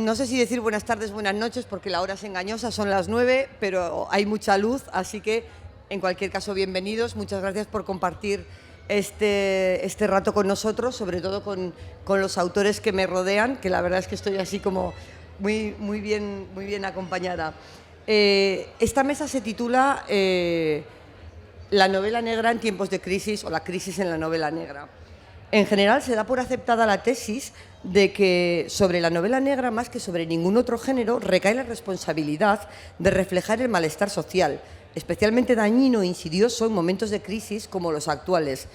no sé si decir buenas tardes, buenas noches, porque la hora es engañosa, son las 9, pero hay mucha luz, así que en cualquier caso bienvenidos. Muchas gracias por compartir este rato con nosotros, sobre todo con los autores que me rodean, que la verdad es que estoy así como muy bien acompañada. Esta mesa se titula La novela negra en tiempos de crisis o la crisis en la novela negra. En general se da por aceptada la tesis de que sobre la novela negra, más que sobre ningún otro género, recae la responsabilidad de reflejar el malestar social, especialmente dañino e insidioso en momentos de crisis como los actuales.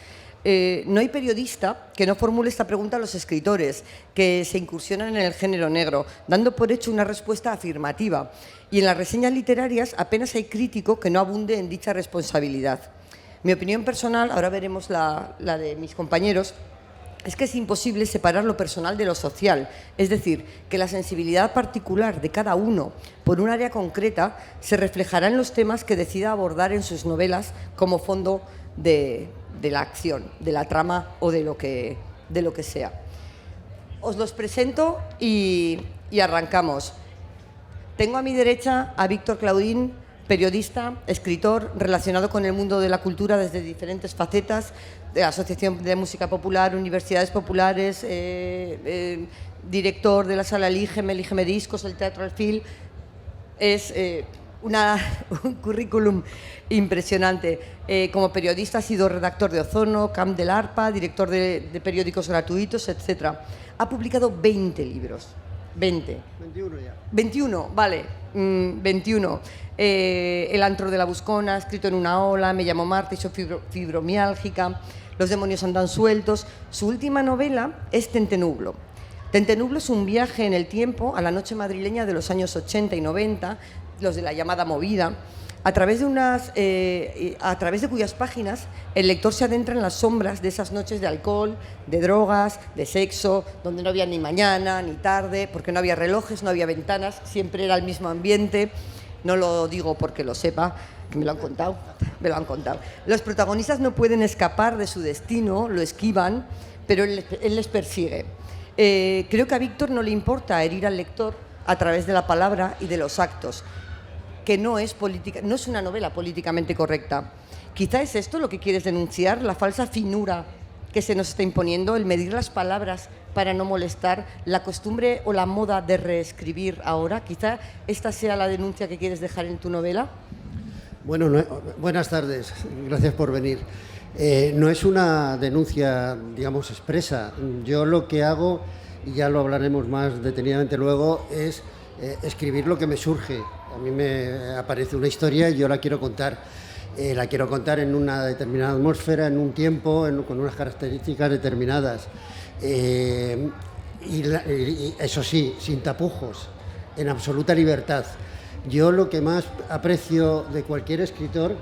No hay periodista que no formule esta pregunta a los escritores que se incursionan en el género negro, dando por hecho una respuesta afirmativa. Y en las reseñas literarias apenas hay crítico que no abunde en dicha responsabilidad. Mi opinión personal, ahora veremos la de mis compañeros, es que es imposible separar lo personal de lo social, es decir, que la sensibilidad particular de cada uno por un área concreta se reflejará en los temas que decida abordar en sus novelas como fondo de la acción, de la trama o de lo que sea. Os los presento y arrancamos. Tengo a mi derecha a Víctor Claudín, periodista, escritor, relacionado con el mundo de la cultura desde diferentes facetas, de Asociación de Música Popular, Universidades Populares, director de la Sala Lígeme Discos, el Teatro Alfil. Es un currículum impresionante. Como periodista ha sido redactor de Ozono, Camp del Arpa, director de periódicos gratuitos, etc. Ha publicado 20 libros. 21 ya. 21, vale, 21. El antro de la Buscona, Escrito en una ola, Me llamo Marta y soy fibromiálgica, Los demonios andan sueltos. Su última novela es Tentenublo. Tentenublo es un viaje en el tiempo a la noche madrileña de los años 80 y 90, los de la llamada movida, a través de cuyas páginas el lector se adentra en las sombras de esas noches de alcohol, de drogas, de sexo, donde no había ni mañana ni tarde, porque no había relojes, no había ventanas, siempre era el mismo ambiente. No lo digo porque lo sepa, que me lo han contado. Los protagonistas no pueden escapar de su destino, lo esquivan, pero él les persigue. Creo que a Víctor no le importa herir al lector a través de la palabra y de los actos, que no es una novela políticamente correcta. Quizá es esto lo que quieres denunciar, la falsa finura que se nos está imponiendo, el medir las palabras para no molestar, la costumbre o la moda de reescribir ahora. Quizá esta sea la denuncia que quieres dejar en tu novela. Bueno, buenas tardes, gracias por venir. No es una denuncia, digamos, expresa. Yo lo que hago, y ya lo hablaremos más detenidamente luego, es escribir lo que me surge. A mí me aparece una historia y yo la quiero contar. La quiero contar en una determinada atmósfera, en un tiempo, con unas características determinadas. Y eso sí, sin tapujos, en absoluta libertad. Yo lo que más aprecio de cualquier escritor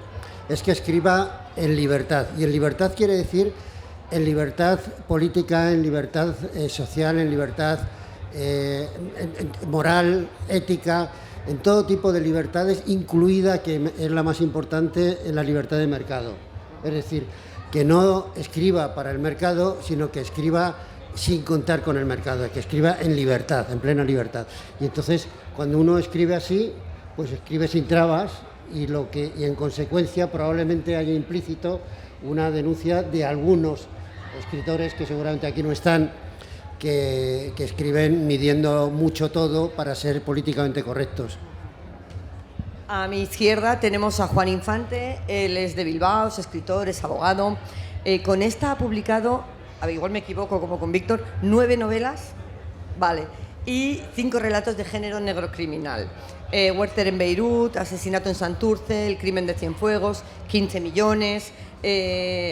es que escriba en libertad. Y en libertad quiere decir en libertad política, en libertad social, en libertad moral, ética, en todo tipo de libertades, incluida, que es la más importante, en la libertad de mercado. Es decir, que no escriba para el mercado, sino que escriba sin contar con el mercado, que escriba en libertad, en plena libertad. Y entonces, cuando uno escribe así, pues escribe sin trabas y en consecuencia probablemente haya implícito una denuncia de algunos escritores que seguramente aquí no están, que escriben midiendo mucho todo para ser políticamente correctos. A mi izquierda tenemos a Juan Infante, él es de Bilbao, es escritor, es abogado. Con esta ha publicado, igual me equivoco como con Víctor, 9 novelas, vale, y 5 relatos de género negro criminal. Werther en Beirut, Asesinato en Santurce, El crimen de Cienfuegos, 15 millones...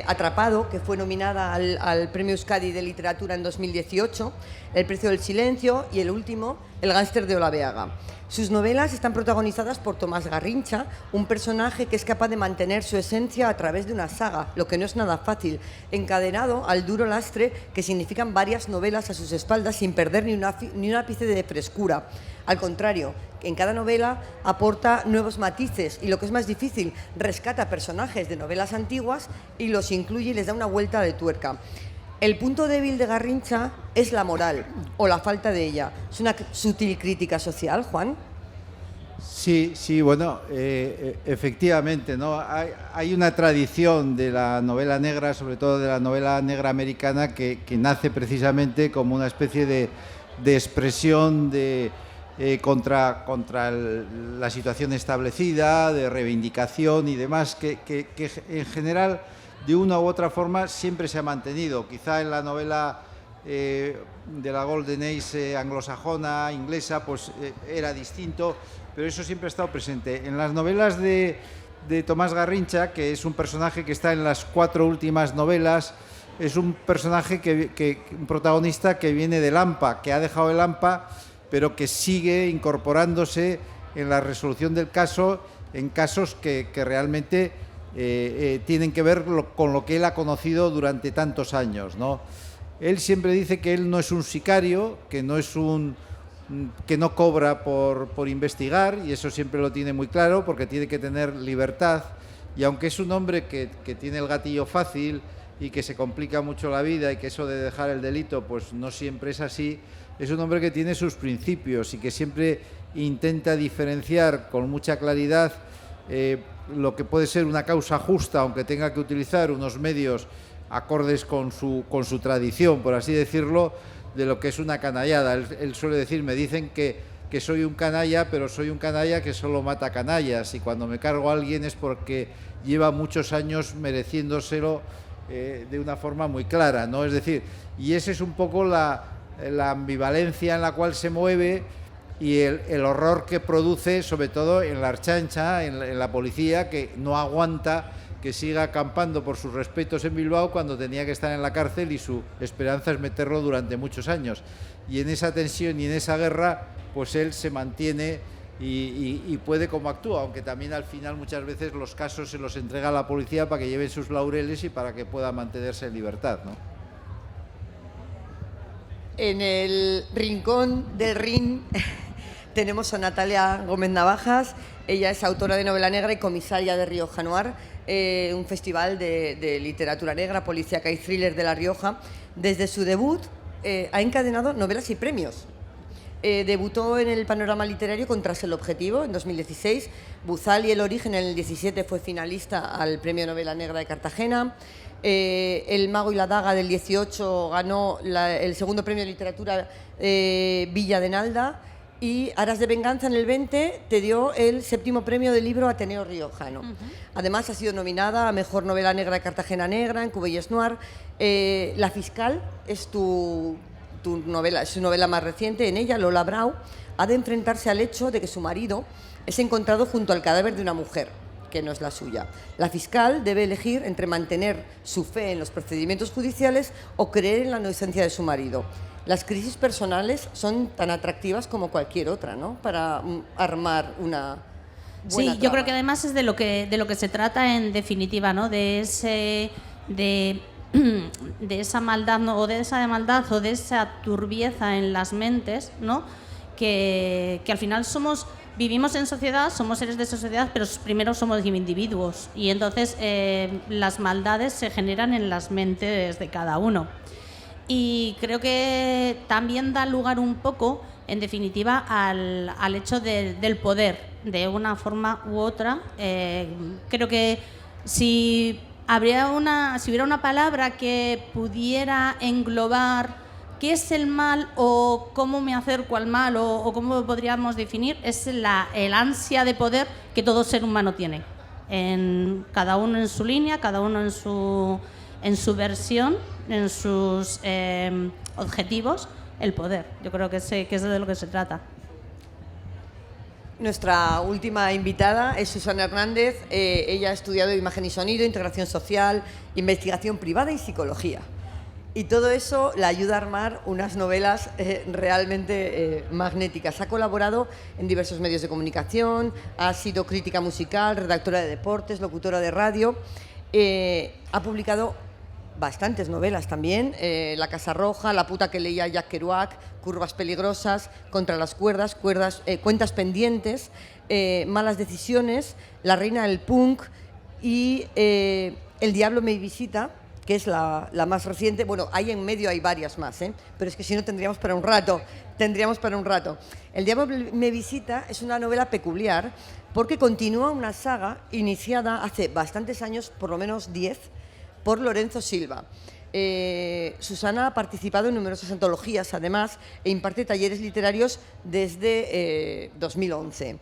Atrapado, que fue nominada al Premio Euskadi de Literatura en 2018, El precio del silencio y el último, El gángster de Olabeaga. Sus novelas están protagonizadas por Tomás Garrincha, un personaje que es capaz de mantener su esencia a través de una saga, lo que no es nada fácil, encadenado al duro lastre que significan varias novelas a sus espaldas sin perder ni un ápice de frescura. Al contrario, en cada novela aporta nuevos matices y, lo que es más difícil, rescata personajes de novelas antiguas y los incluye y les da una vuelta de tuerca. El punto débil de Garrincha es la moral o la falta de ella. ¿Es una sutil crítica social, Juan? Sí, sí, bueno, efectivamente, ¿no? Hay una tradición de la novela negra, sobre todo de la novela negra americana, que nace precisamente como una especie de expresión contra la situación establecida, de reivindicación y demás, que en general, de una u otra forma, siempre se ha mantenido. Quizá en la novela de la Golden Age anglosajona, inglesa, pues era distinto, pero eso siempre ha estado presente. En las novelas de Tomás Garrincha, que es un personaje que está en las 4 últimas novelas, es un personaje un protagonista que viene del AMPA, que ha dejado el AMPA, pero que sigue incorporándose en la resolución del caso, en casos que realmente tienen que ver con lo que él ha conocido durante tantos años, ¿no? Él siempre dice que él no es un sicario, que no cobra por investigar, y eso siempre lo tiene muy claro, porque tiene que tener libertad, y aunque es un hombre que tiene el gatillo fácil y que se complica mucho la vida, y que eso de dejar el delito pues no siempre es así, es un hombre que tiene sus principios y que siempre intenta diferenciar con mucha claridad lo que puede ser una causa justa, aunque tenga que utilizar unos medios acordes con su tradición, por así decirlo, de lo que es una canallada. Él suele decir, me dicen que soy un canalla, pero soy un canalla que solo mata canallas, y cuando me cargo a alguien es porque lleva muchos años mereciéndoselo de una forma muy clara, ¿no? Es decir, y esa es un poco la ambivalencia en la cual se mueve, y el horror que produce, sobre todo en la Ertzaintza, en la policía, que no aguanta que siga acampando por sus respetos en Bilbao cuando tenía que estar en la cárcel, y su esperanza es meterlo durante muchos años. Y en esa tensión y en esa guerra, pues él se mantiene y puede como actúa, aunque también al final muchas veces los casos se los entrega a la policía para que lleven sus laureles y para que pueda mantenerse en libertad, ¿no? En el rincón del Rin tenemos a Natalia Gómez Navajas. Ella es autora de novela negra y comisaria de Rioja Noir, un festival de literatura negra, policíaca y thriller de La Rioja. Desde su debut ha encadenado novelas y premios. Debutó en el panorama literario con Tras el objetivo en 2016. Buzal y El origen en el 17 fue finalista al Premio Novela Negra de Cartagena. El mago y la daga del 18 ganó el segundo premio de literatura Villa de Nalda, y Aras de venganza en el 20 te dio el 7º premio del libro Ateneo Riojano. Además ha sido nominada a Mejor Novela Negra de Cartagena Negra en Cubelles Noir. La fiscal es tu novela, es su novela más reciente. En ella Lola Brau ha de enfrentarse al hecho de que su marido es encontrado junto al cadáver de una mujer que no es la suya. La fiscal debe elegir entre mantener su fe en los procedimientos judiciales o creer en la inocencia de su marido. Las crisis personales son tan atractivas como cualquier otra, ¿no?, para armar una buena Sí, yo creo que además es de lo que se trata en definitiva, ¿no? De esa maldad, ¿no? O de esa maldad o de esa turbieza en las mentes, ¿no? Que al final vivimos en sociedad, somos seres de sociedad, pero primero somos individuos, y entonces las maldades se generan en las mentes de cada uno. Y creo que también da lugar un poco, en definitiva, al hecho del poder, de una forma u otra. Creo que si hubiera una palabra que pudiera englobar qué es el mal o cómo me acerco al mal o cómo podríamos definir, es el ansia de poder que todo ser humano tiene. Cada uno en su línea, cada uno en su versión, en sus objetivos, el poder. Yo creo que es de lo que se trata. Nuestra última invitada es Susana Hernández. Ella ha estudiado imagen y sonido, integración social, investigación privada y psicología. Y todo eso la ayuda a armar unas novelas realmente magnéticas. Ha colaborado en diversos medios de comunicación, ha sido crítica musical, redactora de deportes, locutora de radio. Ha publicado bastantes novelas también, La Casa Roja, La puta que leía Jack Kerouac, Curvas peligrosas, Contra las cuerdas, Cuentas pendientes, Malas decisiones, La reina del punk y El diablo me visita, que es la más reciente. Bueno, ahí en medio hay varias más, pero es que si no tendríamos para un rato. El diablo me visita es una novela peculiar porque continúa una saga iniciada hace bastantes años, por lo menos 10, por Lorenzo Silva. Susana ha participado en numerosas antologías, además, e imparte talleres literarios desde 2011.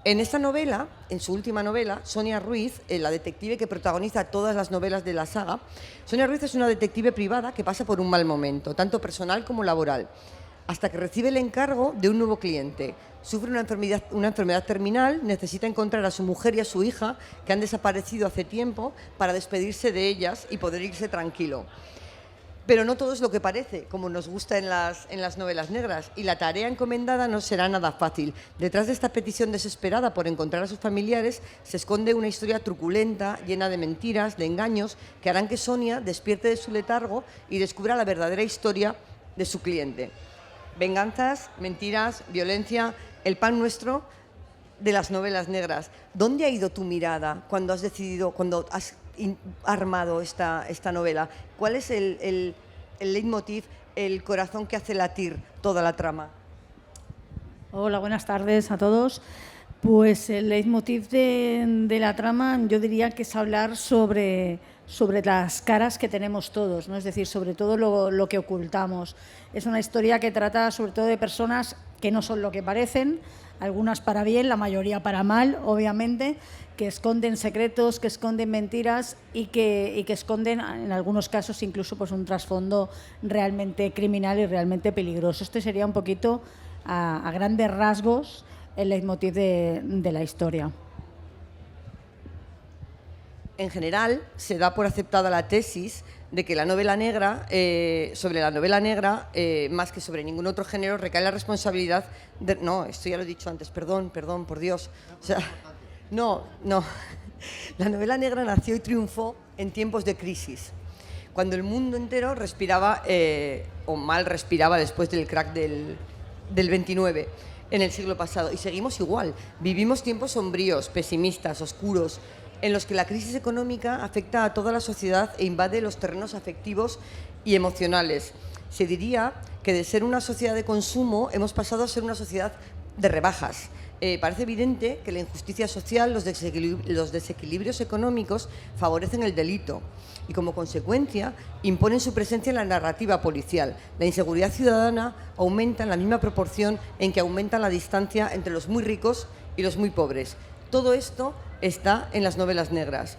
En esta novela, en su última novela, Sonia Ruiz, la detective que protagoniza todas las novelas de la saga, Sonia Ruiz es una detective privada que pasa por un mal momento, tanto personal como laboral, hasta que recibe el encargo de un nuevo cliente. Sufre una enfermedad terminal, necesita encontrar a su mujer y a su hija, que han desaparecido hace tiempo, para despedirse de ellas y poder irse tranquilo. Pero no todo es lo que parece, como nos gusta en las novelas negras, y la tarea encomendada no será nada fácil. Detrás de esta petición desesperada por encontrar a sus familiares se esconde una historia truculenta, llena de mentiras, de engaños, que harán que Sonia despierte de su letargo y descubra la verdadera historia de su cliente. Venganzas, mentiras, violencia, el pan nuestro de las novelas negras. ¿Dónde ha ido tu mirada cuando has decidido, cuando has armado esta novela? ¿Cuál es el leitmotiv, el corazón que hace latir toda la trama? Hola, buenas tardes a todos. Pues el leitmotiv de la trama, yo diría que es hablar sobre las caras que tenemos todos, ¿no? Es decir, sobre todo lo que ocultamos. Es una historia que trata sobre todo de personas que no son lo que parecen, algunas para bien, la mayoría para mal, obviamente, que esconden secretos, que esconden mentiras y que esconden, en algunos casos, incluso pues, un trasfondo realmente criminal y realmente peligroso. Este sería un poquito, a grandes rasgos, el leitmotiv de la historia. En general, se da por aceptada la tesis de que la novela negra, sobre la novela negra, más que sobre ningún otro género, recae la responsabilidad de... No, esto ya lo he dicho antes, perdón, por Dios. O sea, no. La novela negra nació y triunfó en tiempos de crisis, cuando el mundo entero respiraba, o mal respiraba después del crack del 29, en el siglo pasado. Y seguimos igual. Vivimos tiempos sombríos, pesimistas, oscuros, en los que la crisis económica afecta a toda la sociedad e invade los terrenos afectivos y emocionales. Se diría que de ser una sociedad de consumo hemos pasado a ser una sociedad de rebajas. Parece evidente que la injusticia social, los desequilibrios económicos favorecen el delito y, como consecuencia, imponen su presencia en la narrativa policial. La inseguridad ciudadana aumenta en la misma proporción en que aumenta la distancia entre los muy ricos y los muy pobres. Todo esto está en las novelas negras.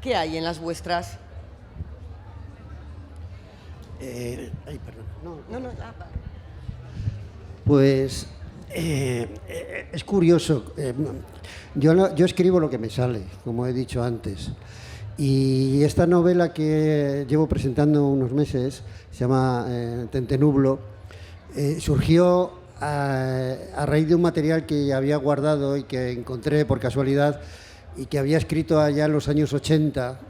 ¿Qué hay en las vuestras? Pues es curioso. Yo escribo lo que me sale, como he dicho antes. Y esta novela que llevo presentando unos meses, se llama Tentenublo, surgió a raíz de un material que había guardado y que encontré por casualidad y que había escrito allá en los años 80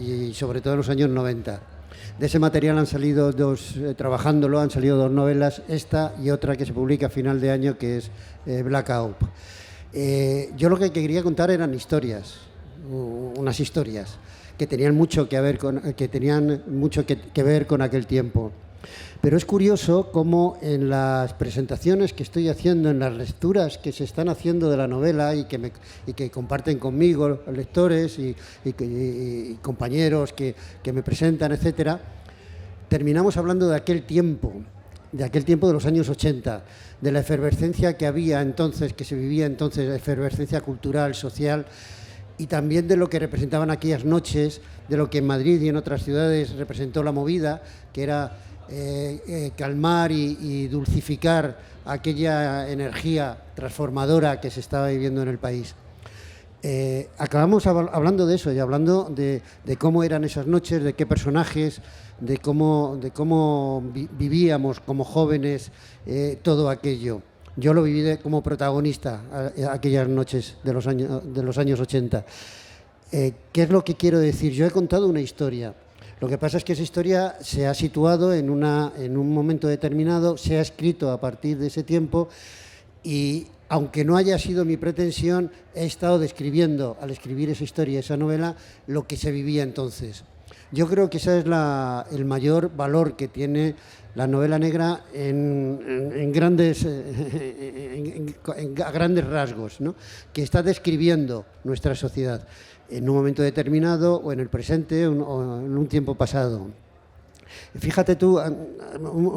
y sobre todo en los años 90. De ese material han salido trabajándolo, han salido dos novelas, esta y otra que se publica a final de año, que es Blackout. Yo lo que quería contar eran historias, unas historias que tenían mucho que ver con aquel tiempo. Pero es curioso cómo en las presentaciones que estoy haciendo, en las lecturas que se están haciendo de la novela y que comparten conmigo lectores y compañeros que me presentan, etcétera, terminamos hablando de aquel tiempo de los años 80, de la efervescencia que había entonces, que se vivía entonces, la efervescencia cultural, social, y también de lo que representaban aquellas noches, de lo que en Madrid y en otras ciudades representó la movida, que era calmar y dulcificar aquella energía transformadora que se estaba viviendo en el país. Acabamos hablando de eso y hablando de cómo eran esas noches, de qué personajes, de cómo vivíamos como jóvenes todo aquello. Yo lo viví como protagonista aquellas noches de los años 80. ¿Qué es lo que quiero decir? Yo he contado una historia. Lo que pasa es que esa historia se ha situado en un momento determinado, se ha escrito a partir de ese tiempo y, aunque no haya sido mi pretensión, he estado describiendo, al escribir esa historia, esa novela, lo que se vivía entonces. Yo creo que ese es el mayor valor que tiene la novela negra a grandes rasgos, ¿no? Que está describiendo nuestra sociedad en un momento determinado o en el presente o en un tiempo pasado. Fíjate tú,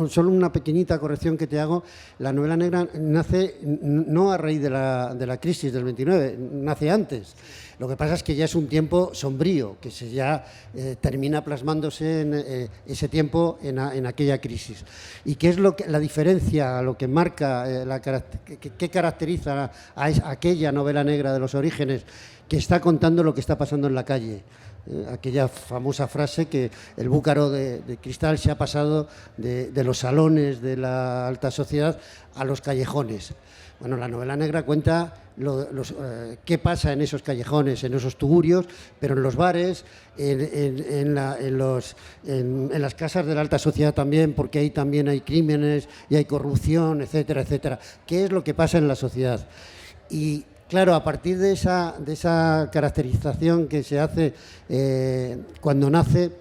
solo una pequeñita corrección que te hago, la novela negra nace no a raíz de la crisis del 29, nace antes. Lo que pasa es que ya es un tiempo sombrío, que ya termina plasmándose en ese tiempo, en aquella crisis. ¿Y qué es la diferencia, lo que marca, qué caracteriza a aquella novela negra de los orígenes, que está contando lo que está pasando en la calle? Aquella famosa frase que el búcaro de cristal se ha pasado de los salones de la alta sociedad a los callejones. Bueno, la novela negra cuenta qué pasa en esos callejones, en esos tugurios, pero en los bares, en las casas de la alta sociedad también, porque ahí también hay crímenes y hay corrupción, etcétera, etcétera. ¿Qué es lo que pasa en la sociedad? Y claro, a partir de esa caracterización que se hace cuando nace,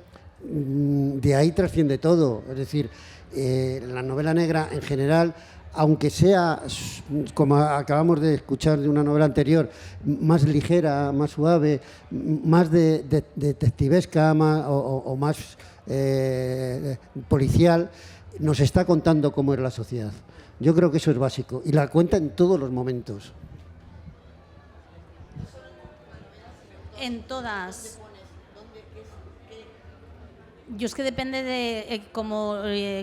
de ahí trasciende todo. Es decir, la novela negra en general, aunque sea, como acabamos de escuchar de una novela anterior, más ligera, más suave, más de detectivesca o más policial, nos está contando cómo es la sociedad. Yo creo que eso es básico y la cuenta en todos los momentos. En todas. Yo es que depende de, como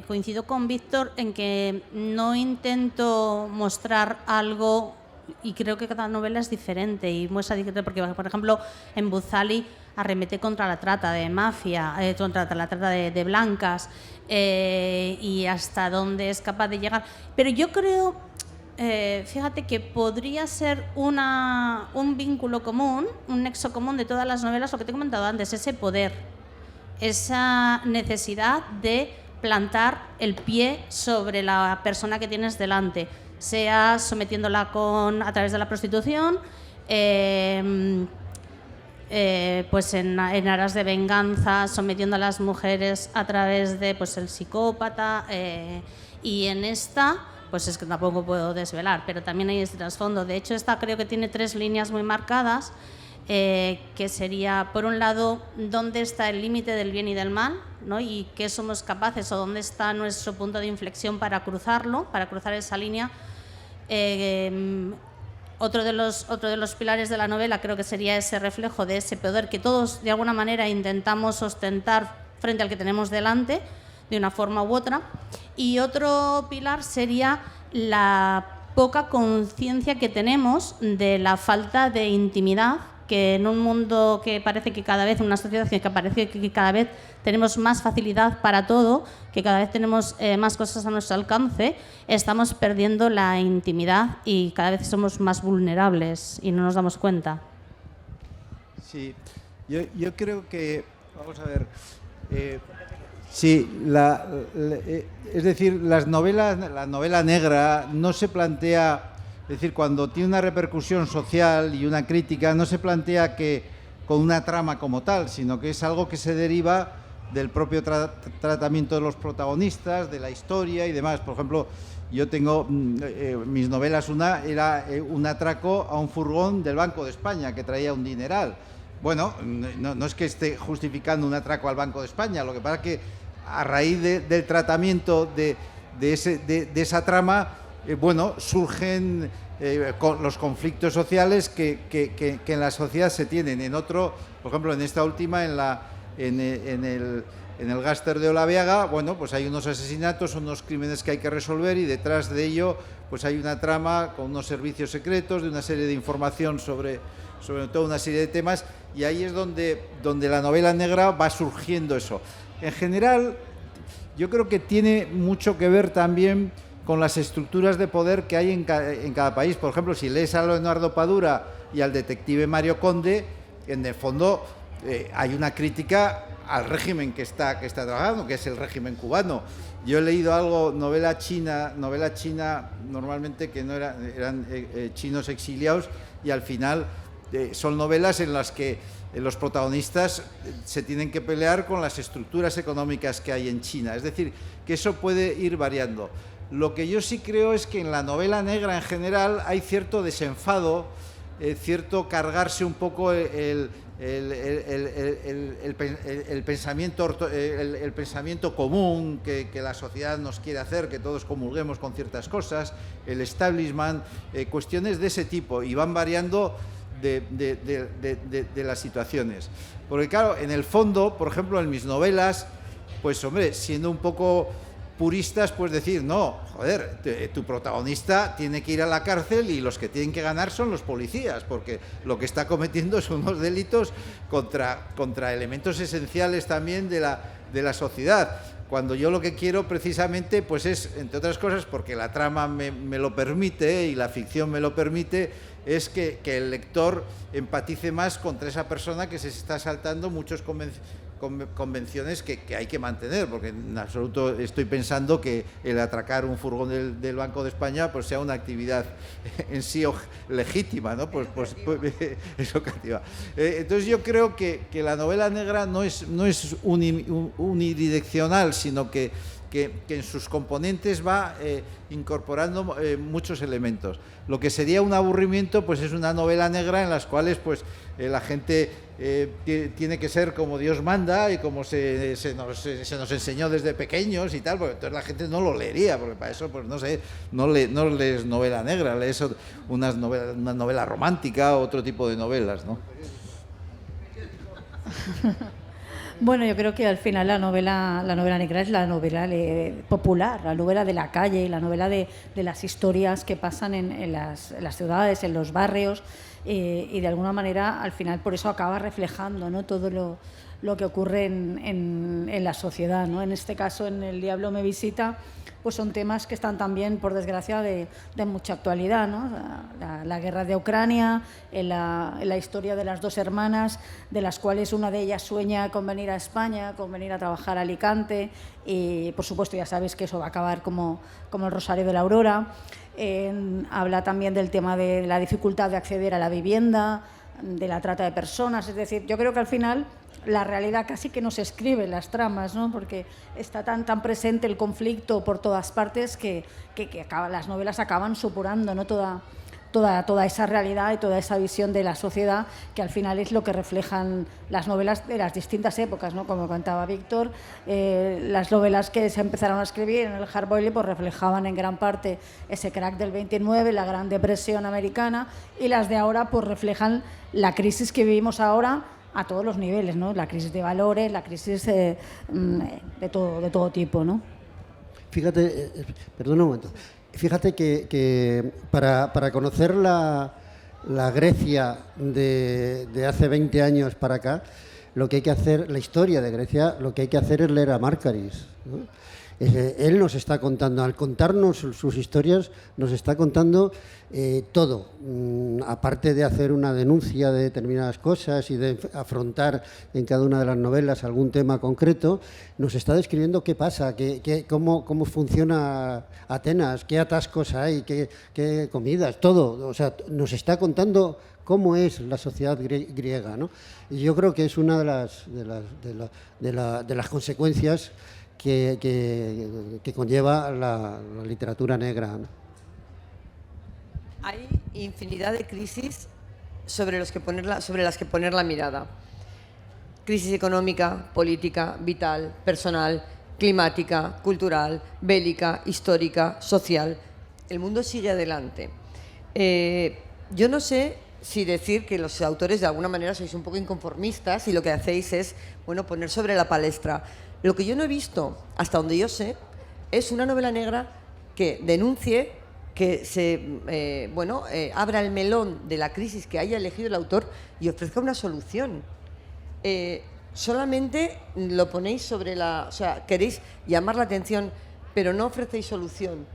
coincido con Víctor, en que no intento mostrar algo, y creo que cada novela es diferente y muestra diferente, porque por ejemplo en Buzali arremete contra la trata de mafia, contra la trata de blancas, y hasta dónde es capaz de llegar. Pero yo creo, fíjate que podría ser un vínculo común, un nexo común de todas las novelas, lo que te he comentado antes, ese poder, esa necesidad de plantar el pie sobre la persona que tienes delante, sea sometiéndola a través de la prostitución, pues en aras de venganza, sometiendo a las mujeres a través de pues el psicópata, y en esta pues es que tampoco puedo desvelar, pero también hay este trasfondo. De hecho, esta creo que tiene 3 líneas muy marcadas, que sería, por un lado, dónde está el límite del bien y del mal, ¿no? Y qué somos capaces o dónde está nuestro punto de inflexión para cruzarlo, para cruzar esa línea. Otro de los pilares de la novela creo que sería ese reflejo de ese poder que todos de alguna manera intentamos ostentar frente al que tenemos delante, de una forma u otra. Y otro pilar sería la poca conciencia que tenemos de la falta de intimidad, que en un mundo que parece que cada vez, en una sociedad que parece que cada vez tenemos más facilidad para todo, que cada vez tenemos más cosas a nuestro alcance, estamos perdiendo la intimidad y cada vez somos más vulnerables y no nos damos cuenta. Sí, yo creo que, vamos a ver, sí, es decir, la novela negra no se plantea. Es decir, cuando tiene una repercusión social y una crítica, no se plantea que con una trama como tal, sino que es algo que se deriva del propio tratamiento de los protagonistas, de la historia y demás. Por ejemplo, yo tengo mis novelas, una era un atraco a un furgón del Banco de España que traía un dineral. Bueno, no es que esté justificando un atraco al Banco de España, lo que pasa es que a raíz del tratamiento de esa trama, bueno, surgen los conflictos sociales que en la sociedad se tienen. En otro, por ejemplo, en esta última, en el gáster de Olaveaga, bueno, pues hay unos asesinatos, unos crímenes que hay que resolver y detrás de ello pues hay una trama con unos servicios secretos, de una serie de información sobre toda una serie de temas, y ahí es donde la novela negra va surgiendo eso. En general, yo creo que tiene mucho que ver también con las estructuras de poder que hay en cada país. Por ejemplo, si lees a Leonardo Padura y al detective Mario Conde, en el fondo hay una crítica al régimen que está trabajando, que es el régimen cubano. Yo he leído algo, novela china normalmente que no eran chinos exiliados, y al final son novelas en las que los protagonistas se tienen que pelear con las estructuras económicas que hay en China. Es decir, que eso puede ir variando. Lo que yo sí creo es que en la novela negra en general hay cierto desenfado, cierto cargarse un poco el pensamiento común que la sociedad nos quiere hacer, que todos comulguemos con ciertas cosas, el establishment, cuestiones de ese tipo, y van variando de las situaciones. Porque claro, en el fondo, por ejemplo, en mis novelas, pues hombre, siendo un poco puristas, pues decir, no, joder, tu protagonista tiene que ir a la cárcel y los que tienen que ganar son los policías, porque lo que está cometiendo son unos delitos contra elementos esenciales también de la sociedad. Cuando yo lo que quiero precisamente pues es, entre otras cosas, porque la trama me lo permite y la ficción me lo permite, es que el lector empatice más contra esa persona que se está saltando muchas convenciones que hay que mantener, porque en absoluto estoy pensando que el atracar un furgón del Banco de España pues sea una actividad en sí legítima, ¿no? Pues es ocasiva. Entonces yo creo que la novela negra no es unidireccional, sino que en sus componentes va incorporando muchos elementos. Lo que sería un aburrimiento pues es una novela negra en las cuales pues la gente tiene que ser como Dios manda y como se nos enseñó desde pequeños y tal, porque entonces la gente no lo leería, porque para eso pues no sé, no lees novela negra, lees una novela romántica o otro tipo de novelas, ¿no? Bueno, yo creo que al final la novela negra es la novela popular, la novela de la calle, la novela de las historias que pasan en las ciudades, en los barrios, y de alguna manera al final por eso acaba reflejando, ¿no?, todo lo que ocurre en la sociedad, ¿no? En este caso, en El diablo me visita, pues son temas que están también, por desgracia, de mucha actualidad, ¿no? La guerra de Ucrania, en la historia de las dos hermanas, de las cuales una de ellas sueña con venir a España, con venir a trabajar a Alicante, y por supuesto ya sabéis que eso va a acabar como el Rosario de la Aurora. Habla también del tema de la dificultad de acceder a la vivienda, de la trata de personas. Es decir, yo creo que al final la realidad casi que nos escribe las tramas, ¿no? Porque está tan presente el conflicto por todas partes que las novelas acaban supurando, ¿no?, toda esa realidad y toda esa visión de la sociedad, que al final es lo que reflejan las novelas de las distintas épocas, ¿no? Como contaba Víctor, las novelas que se empezaron a escribir en el hard boiled pues reflejaban en gran parte ese crack del 29, la Gran Depresión americana, y las de ahora pues reflejan la crisis que vivimos ahora a todos los niveles, ¿no? La crisis de valores, la crisis de todo tipo, ¿no? Fíjate, perdona un momento. Fíjate que para conocer la Grecia de hace 20 años para acá, lo que hay que hacer, la historia de Grecia, lo que hay que hacer es leer a Márkaris, ¿no? Él nos está contando, al contarnos sus historias, nos está contando todo, aparte de hacer una denuncia de determinadas cosas y de afrontar en cada una de las novelas algún tema concreto, nos está describiendo qué pasa, cómo funciona Atenas, qué atascos hay, qué comidas, todo. O sea, nos está contando cómo es la sociedad griega, ¿no? Y yo creo que es una de las consecuencias que conlleva la literatura negra, ¿no? Hay infinidad de crisis sobre las que poner la mirada. Crisis económica, política, vital, personal, climática, cultural, bélica, histórica, social. El mundo sigue adelante. Yo no sé si decir que los autores de alguna manera sois un poco inconformistas y lo que hacéis es, bueno, poner sobre la palestra. Lo que yo no he visto, hasta donde yo sé, es una novela negra que denuncie, que abra el melón de la crisis que haya elegido el autor y ofrezca una solución. Solamente lo ponéis sobre o sea, queréis llamar la atención, pero no ofrecéis solución.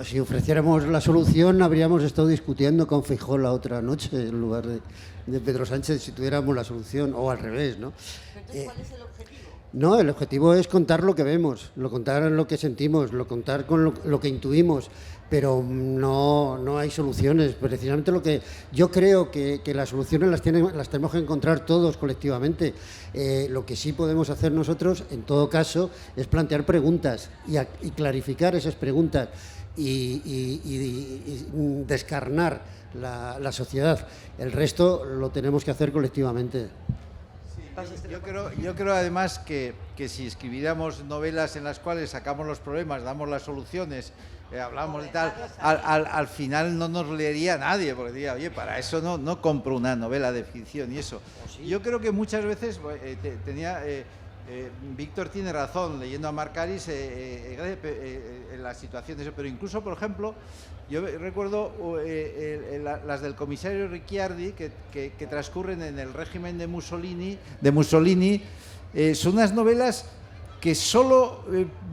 Si ofreciéramos la solución, habríamos estado discutiendo con Feijóo la otra noche en lugar de Pedro Sánchez, si tuviéramos la solución, o al revés, ¿no? Entonces, ¿cuál es el objetivo? No, el objetivo es contar lo que vemos, contar lo que sentimos, contar con lo que intuimos, pero no hay soluciones. Precisamente lo que yo creo que las soluciones las tenemos que encontrar todos colectivamente. Lo que sí podemos hacer nosotros, en todo caso, es plantear preguntas y clarificar esas preguntas y descarnar la sociedad. El resto lo tenemos que hacer colectivamente. Yo creo además que si escribiéramos novelas en las cuales sacamos los problemas, damos las soluciones, hablamos de tal, al final no nos leería nadie, porque diría, oye, para eso no compro una novela de ficción y eso. Yo creo que muchas veces Víctor tiene razón, leyendo a Marcaris en la situación de eso, pero incluso, por ejemplo, yo recuerdo las del comisario Ricciardi que transcurren en el régimen de Mussolini, son unas novelas que solo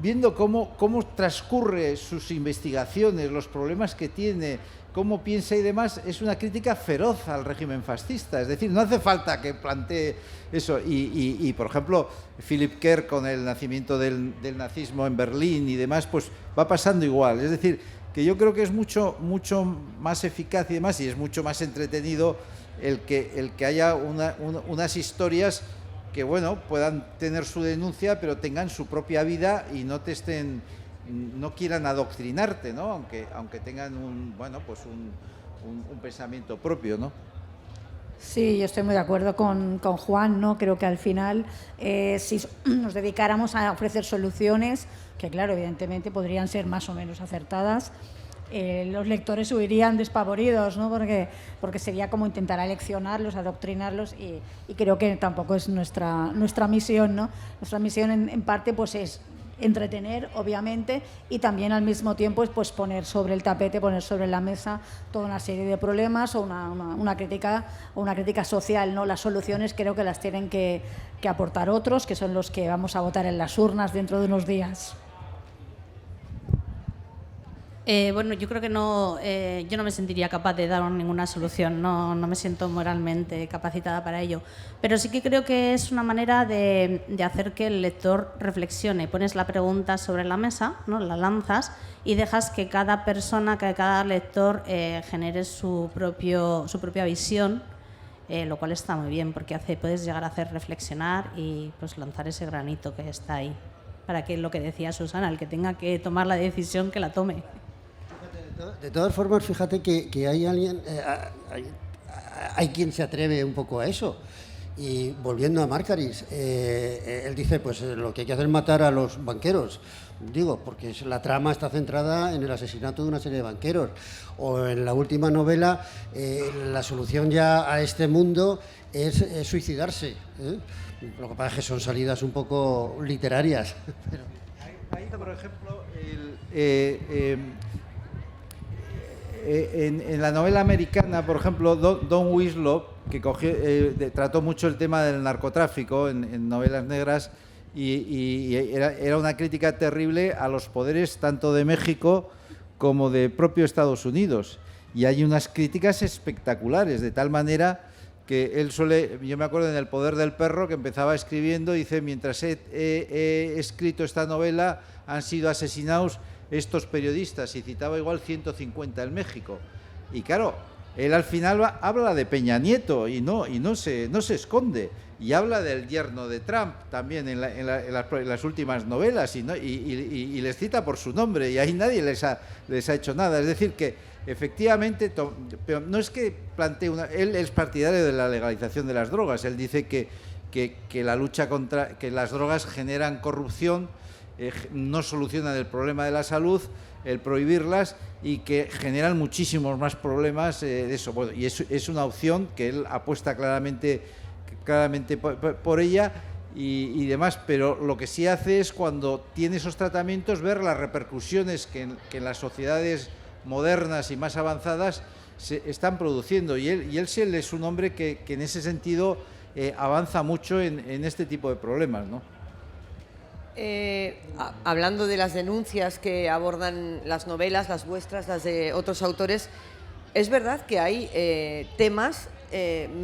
viendo cómo transcurre sus investigaciones, los problemas que tiene, cómo piensa y demás, es una crítica feroz al régimen fascista. Es decir, no hace falta que plantee eso. Y por ejemplo, Philip Kerr con el nacimiento del nazismo en Berlín y demás, pues va pasando igual. Es decir, que yo creo que es mucho más eficaz y demás, y es mucho más entretenido el que haya unas historias que, bueno, puedan tener su denuncia, pero tengan su propia vida y no quieran adoctrinarte, ¿no? Aunque tengan un pensamiento propio, ¿no? Sí, yo estoy muy de acuerdo con Juan, ¿no? Creo que al final, si nos dedicáramos a ofrecer soluciones, que claro, evidentemente podrían ser más o menos acertadas, los lectores huirían despavoridos, ¿no? Porque sería como intentar aleccionarlos, adoctrinarlos, y creo que tampoco es nuestra misión, ¿no? Nuestra misión en parte pues es entretener, obviamente, y también al mismo tiempo pues poner sobre el tapete, poner sobre la mesa toda una serie de problemas o una crítica social, ¿no? Las soluciones creo que las tienen que aportar otros, que son los que vamos a votar en las urnas dentro de unos días. Bueno, yo creo que yo no me sentiría capaz de dar ninguna solución, no me siento moralmente capacitada para ello, pero sí que creo que es una manera de hacer que el lector reflexione. Pones la pregunta sobre la mesa, ¿no? La lanzas y dejas que cada persona, que cada lector genere su propia visión, lo cual está muy bien porque puedes llegar a hacer reflexionar y pues lanzar ese granito que está ahí, para que lo que decía Susana, el que tenga que tomar la decisión, que la tome. De todas formas, fíjate que hay alguien, hay quien se atreve un poco a eso. Y volviendo a Marcaris, él dice, pues lo que hay que hacer es matar a los banqueros. Digo, porque la trama está centrada en el asesinato de una serie de banqueros. O en la última novela, la solución ya a este mundo es suicidarse. Lo que pasa es que son salidas un poco literarias. Pero... Ahí está, por ejemplo, en la novela americana, por ejemplo, Don Winslow, que trató mucho el tema del narcotráfico en novelas negras, y era una crítica terrible a los poderes tanto de México como de propio Estados Unidos. Y hay unas críticas espectaculares, de tal manera que él yo me acuerdo en El poder del perro, que empezaba escribiendo, dice, mientras he escrito esta novela han sido asesinados estos periodistas, y citaba igual 150 en México. Y claro, él al final habla de Peña Nieto y no se esconde, y habla del yerno de Trump también en las últimas novelas, y les cita por su nombre, y ahí nadie les ha hecho nada. Es decir, que efectivamente, pero no es que plantee él es partidario de la legalización de las drogas. Él dice que la lucha contra que las drogas generan corrupción, no solucionan el problema de la salud, el prohibirlas, y que generan muchísimos más problemas de eso. Bueno, y es una opción que él apuesta claramente por ella y demás, pero lo que sí hace es, cuando tiene esos tratamientos, ver las repercusiones que en las sociedades modernas y más avanzadas se están produciendo, y él es un hombre que en ese sentido avanza mucho en este tipo de problemas, ¿no? Hablando de las denuncias que abordan las novelas, las vuestras, las de otros autores, es verdad que hay temas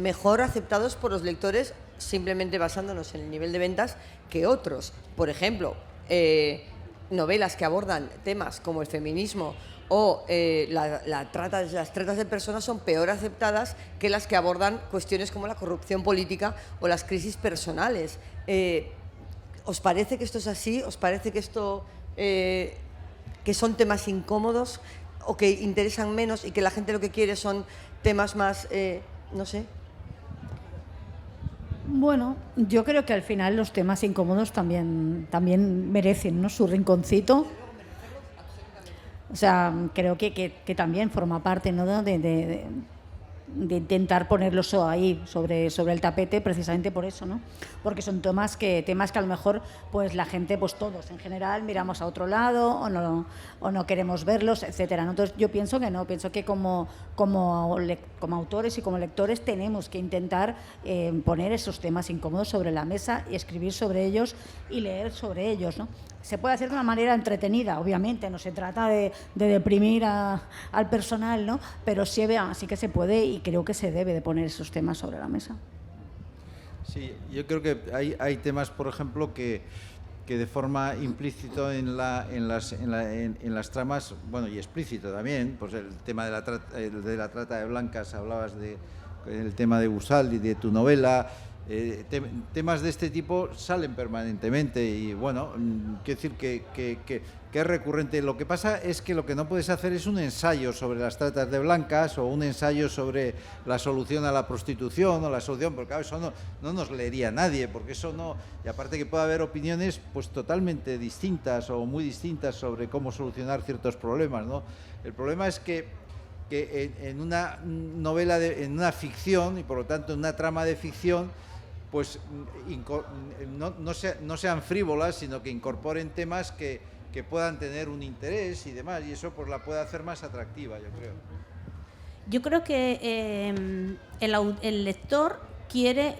mejor aceptados por los lectores simplemente basándonos en el nivel de ventas que otros. Por ejemplo, novelas que abordan temas como el feminismo o las tratas de personas son peor aceptadas que las que abordan cuestiones como la corrupción política o las crisis personales. ¿Os parece que esto es así? ¿Os parece que esto que son temas incómodos o que interesan menos y que la gente lo que quiere son temas más, no sé? Bueno, yo creo que al final los temas incómodos también merecen, ¿no?, su rinconcito. O sea, creo que también forma parte, ¿no?, de intentar ponerlos ahí sobre el tapete, precisamente por eso, ¿no? Porque son temas que a lo mejor pues la gente, pues todos en general miramos a otro lado o no queremos verlos, etcétera, ¿no? Entonces yo pienso que no, pienso que como autores y como lectores tenemos que intentar poner esos temas incómodos sobre la mesa y escribir sobre ellos y leer sobre ellos, ¿no? Se puede hacer de una manera entretenida, obviamente, no se trata de deprimir al personal, ¿no? Pero sí que se puede y creo que se debe de poner esos temas sobre la mesa. Sí, yo creo que hay temas, por ejemplo, que de forma implícita en las tramas, bueno, y explícito también, pues el tema de la trata de blancas, hablabas del tema de Busal y de tu novela. Temas de este tipo salen permanentemente y bueno, quiero decir que es recurrente. Lo que pasa es que lo que no puedes hacer es un ensayo sobre las tratas de blancas o un ensayo sobre la solución a la prostitución o la solución, porque claro, eso no nos leería nadie, porque eso no, y aparte que puede haber opiniones pues totalmente distintas o muy distintas sobre cómo solucionar ciertos problemas, ¿no? El problema es que en una novela, en una ficción y por lo tanto en una trama de ficción, pues no sean frívolas, sino que incorporen temas que puedan tener un interés y demás, y eso pues la puede hacer más atractiva, yo creo. Yo creo que el lector quiere,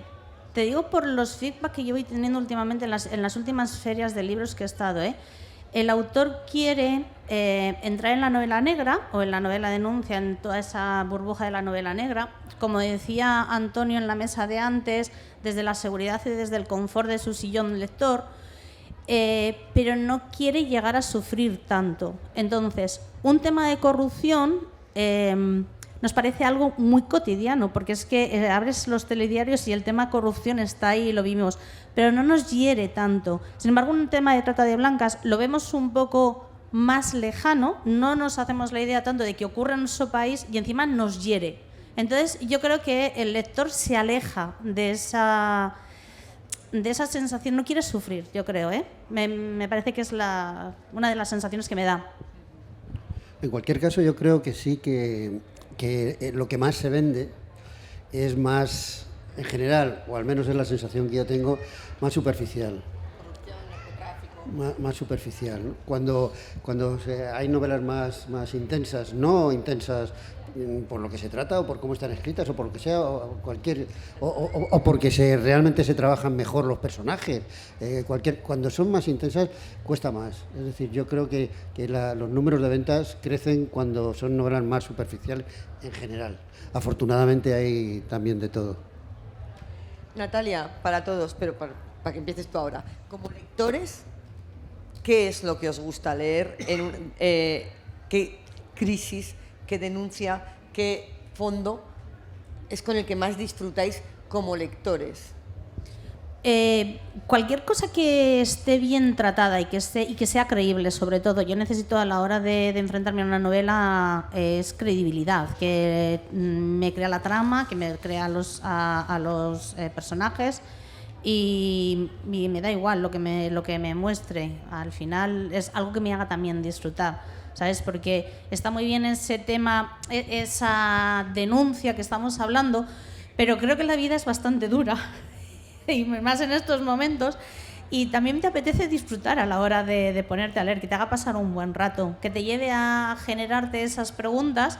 te digo por los feedback que yo voy teniendo últimamente en las últimas ferias de libros que he estado, el autor quiere entrar en la novela negra o en la novela denuncia, en toda esa burbuja de la novela negra, como decía Antonio en la mesa de antes, desde la seguridad y desde el confort de su sillón lector, pero no quiere llegar a sufrir tanto. Entonces, un tema de corrupción nos parece algo muy cotidiano, porque es que abres los telediarios y el tema corrupción está ahí y lo vimos, pero no nos hiere tanto. Sin embargo, un tema de trata de blancas lo vemos un poco más lejano, no nos hacemos la idea tanto de que ocurre en nuestro país y encima nos hiere. Entonces, yo creo que el lector se aleja de esa sensación, no quiere sufrir, yo creo, me parece que es una de las sensaciones que me da. En cualquier caso, yo creo que sí que lo que más se vende es más, en general, o al menos es la sensación que yo tengo, más superficial. Más superficial, ¿no? Cuando hay novelas más intensas, no intensas por lo que se trata o por cómo están escritas o por lo que sea, o porque realmente se trabajan mejor los personajes, cuando son más intensas cuesta más. Es decir, yo creo que los números de ventas crecen cuando son novelas más superficiales en general. Afortunadamente hay también de todo. Natalia, para todos, pero para que empieces tú ahora, como lectores, ¿qué es lo que os gusta leer? ¿Qué crisis, qué denuncia, qué fondo es con el que más disfrutáis como lectores? Cualquier cosa que esté bien tratada y que sea creíble, sobre todo. Yo necesito a la hora de enfrentarme a una novela es credibilidad, que me crea la trama, que me crea a los personajes. Y me da igual lo que me muestre, al final es algo que me haga también disfrutar, ¿sabes? Porque está muy bien ese tema, esa denuncia que estamos hablando, pero creo que la vida es bastante dura, y más en estos momentos, y también te apetece disfrutar a la hora de ponerte a leer, que te haga pasar un buen rato, que te lleve a generarte esas preguntas,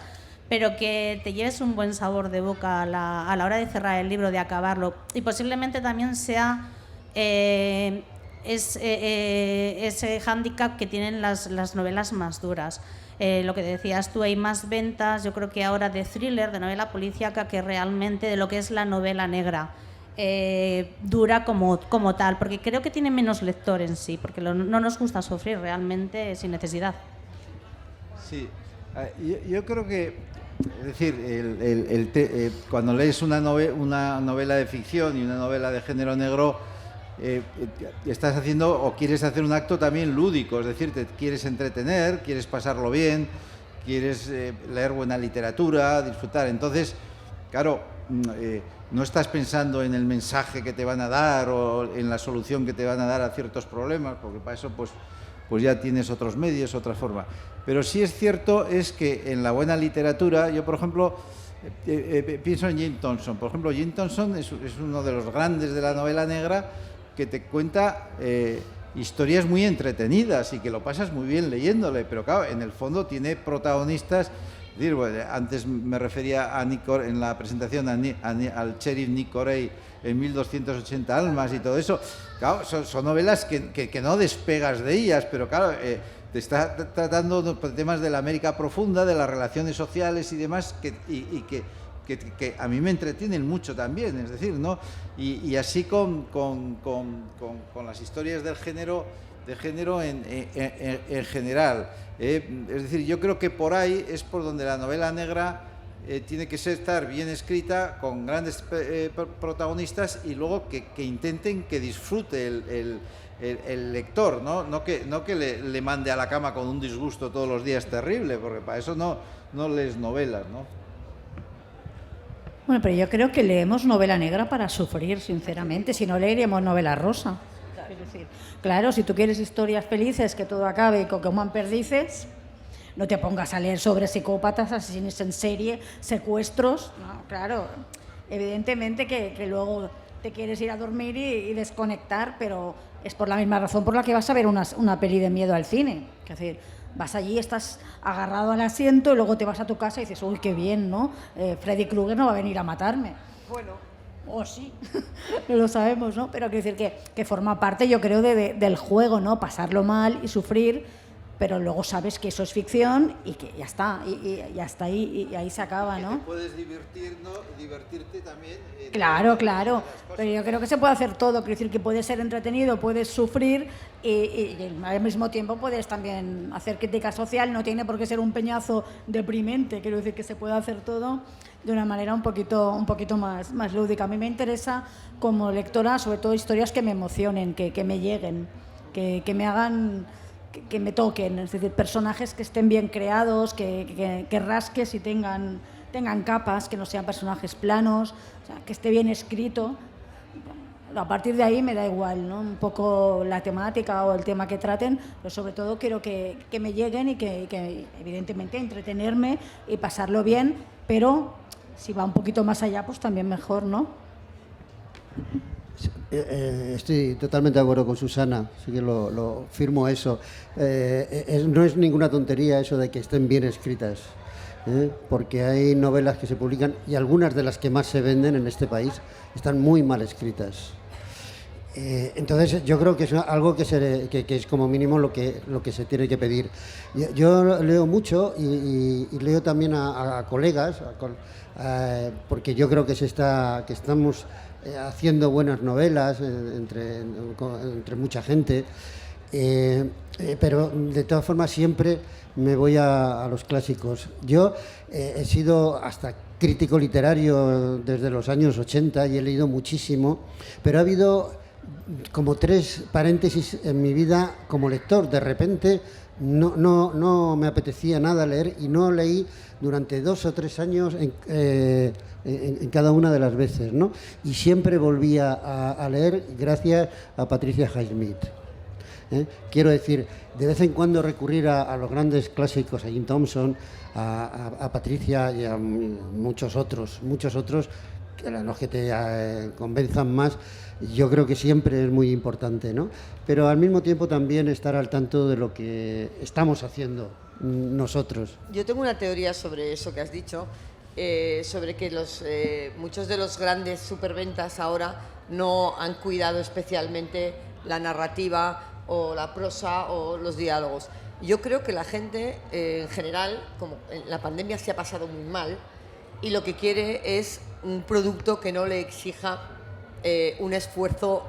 pero que te lleves un buen sabor de boca a la hora de cerrar el libro, de acabarlo. Y posiblemente también sea ese hándicap que tienen las novelas más duras. Lo que decías tú, hay más ventas, yo creo que ahora de thriller, de novela policíaca, que realmente de lo que es la novela negra. dura como tal, porque creo que tiene menos lector en sí, porque no nos gusta sufrir realmente sin necesidad. Sí, yo creo que, es decir, cuando lees una novela de ficción y una novela de género negro, estás haciendo o quieres hacer un acto también lúdico, es decir, te quieres entretener, quieres pasarlo bien, quieres leer buena literatura, disfrutar. Entonces, claro, no estás pensando en el mensaje que te van a dar o en la solución que te van a dar a ciertos problemas, porque para eso pues ya tienes otros medios, otra forma. Pero sí es cierto es que en la buena literatura, yo por ejemplo pienso en Jane Thompson. Por ejemplo, Jane Thompson es uno de los grandes de la novela negra, que te cuenta historias muy entretenidas y que lo pasas muy bien leyéndole, pero claro, en el fondo tiene protagonistas. Es decir, bueno, antes me refería a en la presentación al sheriff Nick Corey en 1280 almas y todo eso. Claro, son novelas que no despegas de ellas, pero claro, te está tratando de temas de la América profunda, de las relaciones sociales y demás, que a mí me entretienen mucho también, es decir, ¿no? Y así con las historias del género en general. Es decir, yo creo que por ahí es por donde la novela negra tiene que estar bien escrita, con grandes protagonistas, y luego que intenten que disfrute el lector, ¿no? No que le mande a la cama con un disgusto todos los días terrible, porque para eso no lees novelas, ¿no? Bueno, pero yo creo que leemos novela negra para sufrir, sinceramente, si no leeríamos novela rosa. Es decir, claro, si tú quieres historias felices, que todo acabe y que coman perdices, no te pongas a leer sobre psicópatas, asesinos en serie, secuestros. No, claro, evidentemente que luego te quieres ir a dormir y desconectar, pero es por la misma razón por la que vas a ver una peli de miedo al cine. Es decir, vas allí, estás agarrado al asiento y luego te vas a tu casa y dices, uy, qué bien, ¿no? Freddy Krueger no va a venir a matarme. Bueno. O sí, no lo sabemos, ¿no? Pero quiero decir que forma parte, yo creo, del juego, ¿no? Pasarlo mal y sufrir, pero luego sabes que eso es ficción y que ya está, y hasta ahí, y ahí se acaba, ¿no? Que te puedes divertirte también. Claro, pero yo creo que se puede hacer todo, quiero decir que puedes ser entretenido, puedes sufrir y al mismo tiempo puedes también hacer crítica social, no tiene por qué ser un peñazo deprimente, quiero decir que se puede hacer todo de una manera un poquito más lúdica. A mí me interesa como lectora sobre todo historias que me emocionen, que me lleguen, que me hagan, que me toquen, es decir, personajes que estén bien creados, que rasques y tengan capas, que no sean personajes planos, o sea, que esté bien escrito. A partir de ahí me da igual, ¿no? Un poco la temática o el tema que traten, pero sobre todo quiero que me lleguen y que evidentemente entretenerme y pasarlo bien, pero si va un poquito más allá, pues también mejor, ¿no? Estoy totalmente de acuerdo con Susana, sí que lo firmo eso. No es ninguna tontería eso de que estén bien escritas, porque hay novelas que se publican y algunas de las que más se venden en este país están muy mal escritas. Entonces yo creo que es algo que es como mínimo lo que se tiene que pedir. Yo leo mucho y leo también a colegas, porque yo creo que estamos haciendo buenas novelas entre mucha gente, pero de todas formas siempre me voy a los clásicos. Yo he sido hasta crítico literario desde los años 80 y he leído muchísimo, pero ha habido como 3 paréntesis en mi vida como lector. De repente no me apetecía nada leer y no leí durante 2 o 3 años en cada una de las veces, ¿no? Y siempre volvía a leer gracias a Patricia Highsmith. Quiero decir, de vez en cuando recurrir a los grandes clásicos, a Jane Thompson, a Patricia y a muchos otros, los que te convenzan más, yo creo que siempre es muy importante, ¿no? Pero al mismo tiempo también estar al tanto de lo que estamos haciendo nosotros. Yo tengo una teoría sobre eso que has dicho, sobre que muchos de los grandes superventas ahora no han cuidado especialmente la narrativa o la prosa o los diálogos. Yo creo que la gente, en general, como en la pandemia se ha pasado muy mal, y lo que quiere es un producto que no le exija un esfuerzo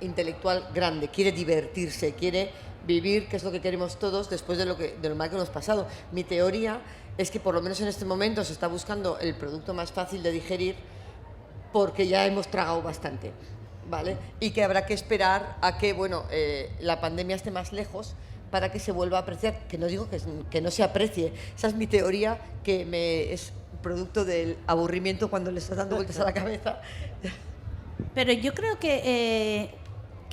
intelectual grande, quiere divertirse, quiere vivir, que es lo que queremos todos después de lo mal que hemos pasado. Mi teoría es que por lo menos en este momento se está buscando el producto más fácil de digerir porque ya hemos tragado bastante, ¿vale? Y que habrá que esperar a que, bueno, la pandemia esté más lejos para que se vuelva a apreciar, que no digo que no se aprecie, esa es mi teoría, que es producto del aburrimiento cuando le estás dando vueltas a la cabeza. Pero yo creo que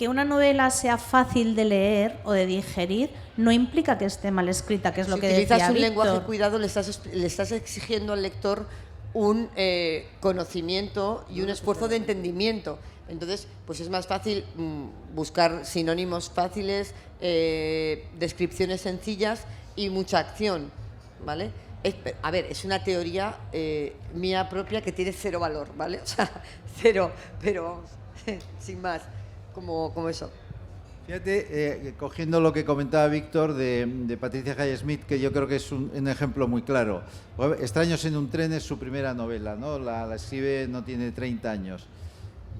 una novela sea fácil de leer o de digerir no implica que esté mal escrita, que es lo que decía Víctor. Si utilizas un lenguaje cuidado, le estás exigiendo al lector un conocimiento y un esfuerzo de entendimiento. Entonces, pues es más fácil buscar sinónimos fáciles, descripciones sencillas y mucha acción, ¿vale? A ver, es una teoría mía propia que tiene cero valor, ¿vale? O sea, cero, pero vamos, sin más, como eso. Fíjate, cogiendo lo que comentaba Víctor de Patricia Highsmith, que yo creo que es un ejemplo muy claro. Extraños en un tren es su primera novela, ¿no? La escribe, no tiene 30 años.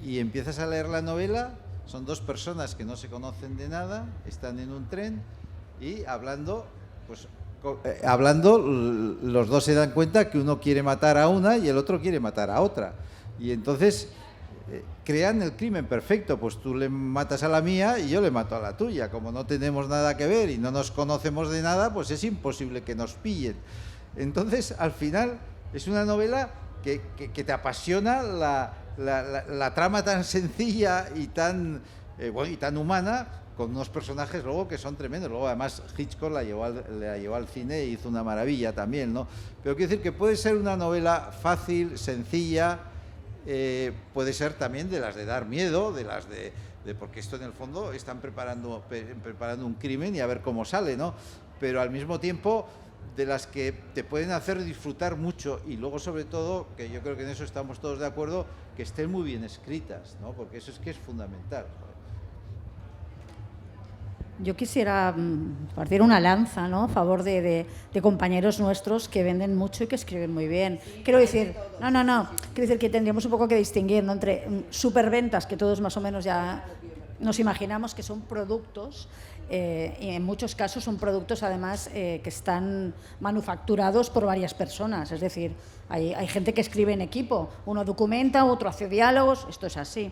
Y empiezas a leer la novela, son dos personas que no se conocen de nada, están en un tren y hablando, los dos se dan cuenta que uno quiere matar a una y el otro quiere matar a otra. Y entonces crean el crimen perfecto, pues tú le matas a la mía y yo le mato a la tuya. Como no tenemos nada que ver y no nos conocemos de nada, pues es imposible que nos pillen. Entonces, al final, es una novela que te apasiona la trama tan sencilla y tan humana, con unos personajes luego que son tremendos. Luego además Hitchcock la llevó al cine e hizo una maravilla también, ¿no? Pero quiero decir que puede ser una novela fácil, sencilla, puede ser también de las de dar miedo, de las de porque esto en el fondo están preparando un crimen y a ver cómo sale, ¿no? Pero al mismo tiempo de las que te pueden hacer disfrutar mucho y luego sobre todo, que yo creo que en eso estamos todos de acuerdo, que estén muy bien escritas, ¿no? Porque eso es que es fundamental. Yo quisiera partir una lanza, ¿no?, a favor de compañeros nuestros que venden mucho y que escriben muy bien. Quiero decir, quiero decir que tendríamos un poco que distinguir, ¿no?, entre superventas, que todos más o menos ya nos imaginamos que son productos, y en muchos casos son productos además que están manufacturados por varias personas, es decir, hay gente que escribe en equipo, uno documenta, otro hace diálogos, esto es así.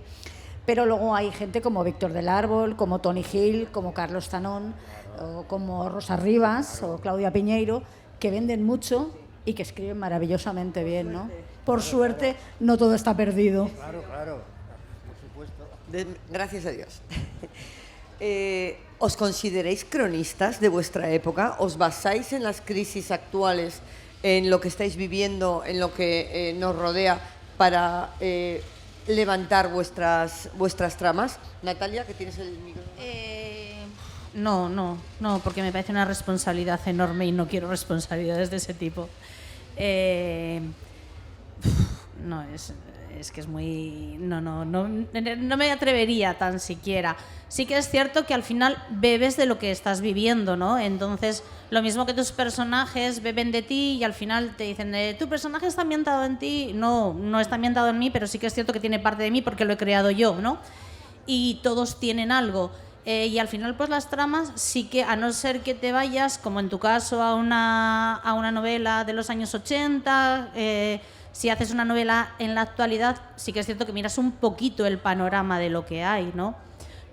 Pero luego hay gente como Víctor del Árbol, como Tony Hill, como Carlos Tanón, o como Rosa Rivas o Claudia Piñeiro, que venden mucho y que escriben maravillosamente bien, ¿no? Por suerte, no todo está perdido. Claro, por supuesto. Gracias a Dios. ¿Os consideráis cronistas de vuestra época? ¿Os basáis en las crisis actuales, en lo que estáis viviendo, en lo que nos rodea para levantar vuestras tramas? Natalia, que tienes el micrófono. No, porque me parece una responsabilidad enorme y no quiero responsabilidades de ese tipo. Es que es muy... No me atrevería tan siquiera. Sí que es cierto que al final bebes de lo que estás viviendo, ¿no? Entonces, lo mismo que tus personajes beben de ti y al final te dicen, ¿tu personaje está ambientado en ti? No está ambientado en mí, pero sí que es cierto que tiene parte de mí porque lo he creado yo, ¿no? Y todos tienen algo. Y al final, pues las tramas sí que, a no ser que te vayas, como en tu caso, a una novela de los años 80... si haces una novela en la actualidad, sí que es cierto que miras un poquito el panorama de lo que hay, ¿no?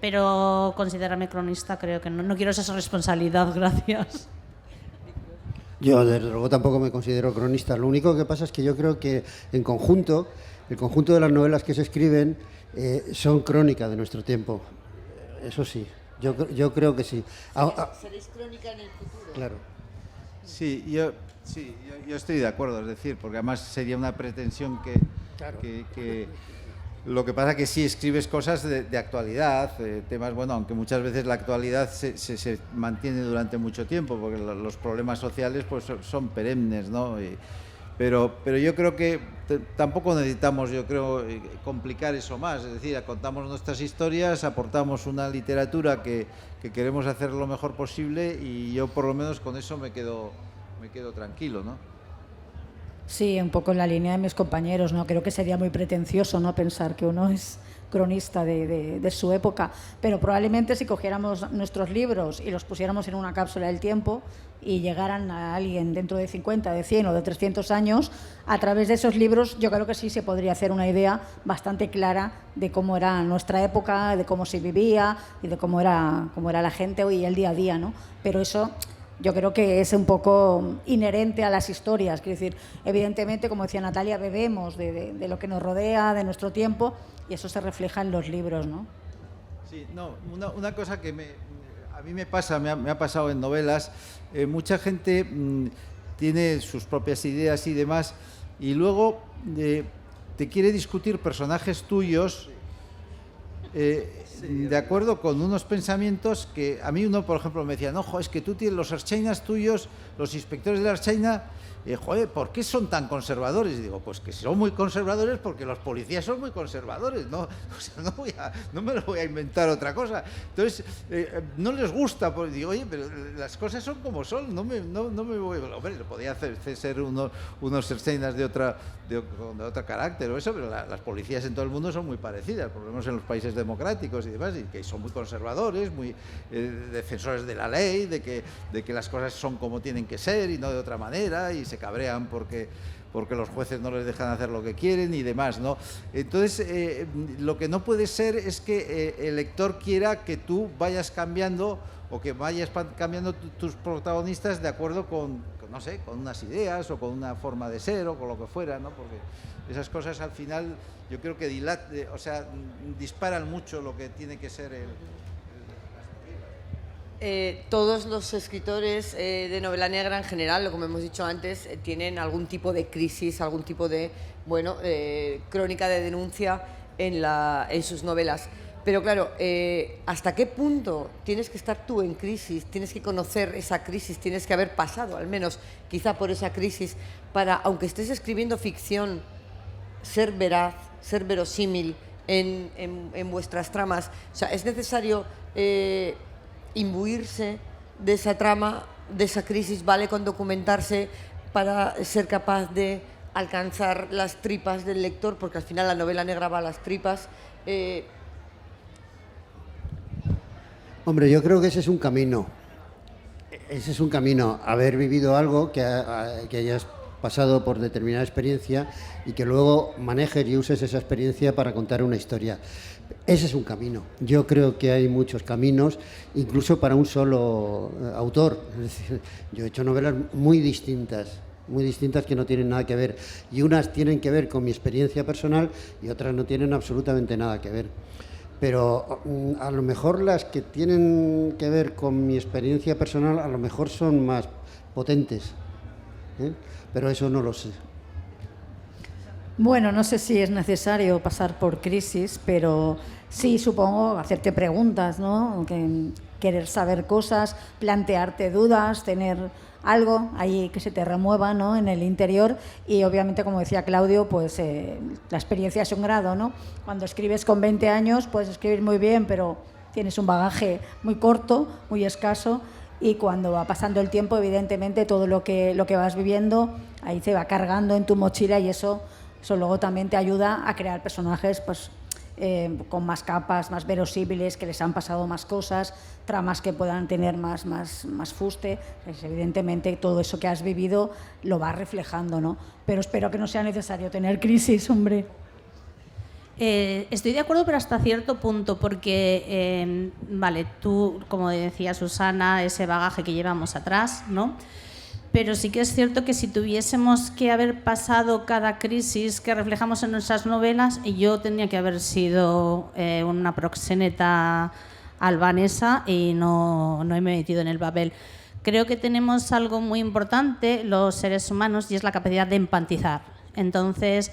Pero considerarme cronista creo que no quiero esa responsabilidad, gracias. Yo, desde luego, tampoco me considero cronista. Lo único que pasa es que yo creo que, en conjunto, el conjunto de las novelas que se escriben son crónica de nuestro tiempo. Eso sí, yo creo que sí. ¿Seréis crónica en el futuro? Claro. Sí, yo estoy de acuerdo, es decir, porque además sería una pretensión que lo que pasa que sí escribes cosas de actualidad, temas, bueno, aunque muchas veces la actualidad se mantiene durante mucho tiempo, porque los problemas sociales pues son perennes, ¿no? Pero yo creo que tampoco necesitamos, complicar eso más, es decir, contamos nuestras historias, aportamos una literatura que queremos hacer lo mejor posible y yo por lo menos con eso me quedo tranquilo, ¿no? Sí, un poco en la línea de mis compañeros, ¿no? Creo que sería muy pretencioso, ¿no?, pensar que uno es cronista de su época, pero probablemente si cogiéramos nuestros libros y los pusiéramos en una cápsula del tiempo y llegaran a alguien dentro de 50, de 100 o de 300 años, a través de esos libros yo creo que sí se podría hacer una idea bastante clara de cómo era nuestra época, de cómo se vivía y de cómo era la gente hoy, el día a día, ¿no? Pero eso yo creo que es un poco inherente a las historias. Quiero decir, evidentemente, como decía Natalia, bebemos de lo que nos rodea, de nuestro tiempo, y eso se refleja en los libros, ¿no? Sí, no, una cosa que a mí me pasa, me ha pasado en novelas, mucha gente tiene sus propias ideas y demás, y luego te quiere discutir personajes tuyos de acuerdo con unos pensamientos que a mí uno, por ejemplo, me decía, no, jo, es que tú tienes los Ertzainas tuyos, los inspectores de la Ertzaina, joder, ¿por qué son tan conservadores? Y digo, pues que son muy conservadores porque los policías son muy conservadores, ¿no? O sea, no me lo voy a inventar otra cosa. Entonces, no les gusta, pues digo, oye, pero las cosas son como son, no me voy... Hombre, lo podía hacer ser unos Ertzainas de otro carácter o eso, pero las policías en todo el mundo son muy parecidas, por lo menos en los países democráticos y demás, y que son muy conservadores, muy defensores de la ley, de que las cosas son como tienen que ser y no de otra manera, y se cabrean porque los jueces no les dejan hacer lo que quieren y demás, ¿no? Entonces, lo que no puede ser es que el lector quiera que tú vayas cambiando o que vayas cambiando tus protagonistas de acuerdo con, no sé, con unas ideas o con una forma de ser o con lo que fuera, ¿no? Porque esas cosas al final yo creo que disparan mucho lo que tiene que ser todos los escritores de novela negra en general, como hemos dicho antes, tienen algún tipo de crisis, algún tipo de crónica de denuncia en sus novelas. Pero claro, ¿hasta qué punto tienes que estar tú en crisis? Tienes que conocer esa crisis, tienes que haber pasado al menos quizá por esa crisis para, aunque estés escribiendo ficción, ser veraz, ser verosímil en vuestras tramas. O sea, es necesario imbuirse de esa trama, de esa crisis, vale con documentarse para ser capaz de alcanzar las tripas del lector, porque al final la novela negra va a las tripas. Hombre, yo creo que ese es un camino. Ese es un camino, haber vivido algo, que hayas pasado por determinada experiencia y que luego manejes y uses esa experiencia para contar una historia. Ese es un camino. Yo creo que hay muchos caminos, incluso para un solo autor. Es decir, yo he hecho novelas muy distintas que no tienen nada que ver. Y unas tienen que ver con mi experiencia personal y otras no tienen absolutamente nada que ver. Pero a lo mejor las que tienen que ver con mi experiencia personal a lo mejor son más potentes, ¿eh? Pero eso no lo sé. Bueno, no sé si es necesario pasar por crisis, pero sí, supongo, hacerte preguntas, ¿no? Querer saber cosas, plantearte dudas, tener algo ahí que se te remueva, ¿no?, en el interior. Y obviamente, como decía Claudio, pues la experiencia es un grado, ¿no? Cuando escribes con 20 años puedes escribir muy bien, pero tienes un bagaje muy corto, muy escaso, y cuando va pasando el tiempo, evidentemente, todo lo que vas viviendo ahí se va cargando en tu mochila, y eso luego también te ayuda a crear personajes pues, con más capas, más verosímiles, que les han pasado más cosas, tramas que puedan tener más fuste. Pues, evidentemente, todo eso que has vivido lo vas reflejando, ¿no? Pero espero que no sea necesario tener crisis, hombre. Estoy de acuerdo, pero hasta cierto punto, porque, vale, tú, como decía Susana, ese bagaje que llevamos atrás, ¿no? Pero sí que es cierto que si tuviésemos que haber pasado cada crisis que reflejamos en nuestras novelas, yo tendría que haber sido una proxeneta albanesa y no me he metido en el papel. Creo que tenemos algo muy importante los seres humanos, y es la capacidad de empatizar. Entonces,